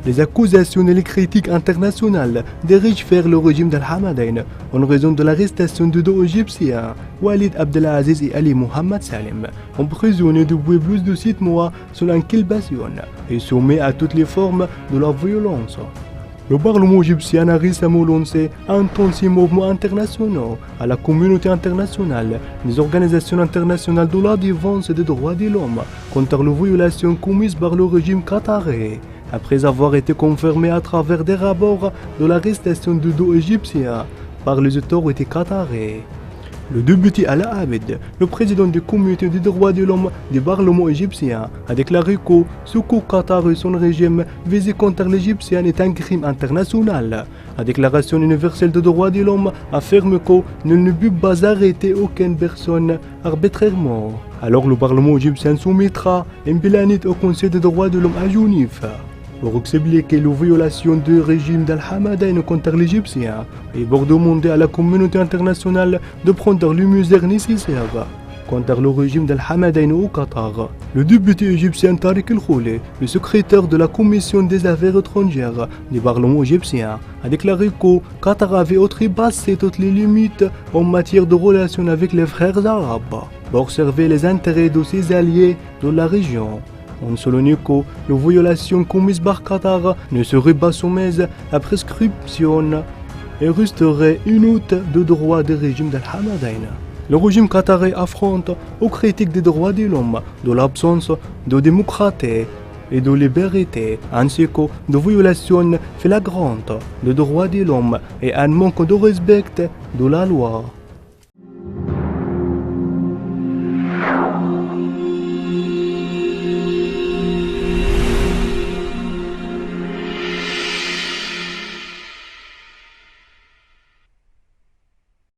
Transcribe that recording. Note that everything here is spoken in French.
Les accusations et les critiques internationales dirigent vers le régime d'Al-Hamadain en raison de l'arrestation de deux Égyptiens, Walid Abdelaziz et Ali Mohammed Salim, emprisonnés depuis plus de 7 mois sous l'inculpation et soumis à toutes les formes de la violence. Le Parlement égyptien a récemment lancé intenses mouvements internationaux à la communauté internationale, les organisations internationales de la défense des droits de l'homme contre les violations commises par le régime qatari, après avoir été confirmé à travers des rapports de l'arrestation de deux Égyptiens par les autorités qatariennes. Le député Ala Abed, le président du comité des droits de l'homme du Parlement égyptien, a déclaré que ce qu'au Qatar et son régime visé contre l'Égyptien est un crime international. La Déclaration universelle des droits de l'homme affirme qu'il ne peut pas arrêter aucune personne arbitrairement. Alors le Parlement égyptien soumettra une planète au Conseil des droits de l'homme à Genève pour expliquer les violations du régime d'Al-Hamadain contre l'Égyptien et pour demander à la communauté internationale de prendre les mesures nécessaires contre le régime d'Al-Hamadain au Qatar. Le député égyptien Tariq El-Khouli, le secrétaire de la Commission des affaires étrangères du Parlement égyptien, a déclaré que Qatar avait outrepassé toutes les limites en matière de relations avec les frères arabes pour servir les intérêts de ses alliés de la région. En soulignant que les violations commises par Qatar ne seraient pas soumises à prescription et resteraient une hôte de droit du régime d'Al-Hamadain. Le régime qatari affronte aux critiques des droits de l'homme, de l'absence de démocratie et de liberté, ainsi que de violations flagrantes des droits de l'homme et un manque de respect de la loi.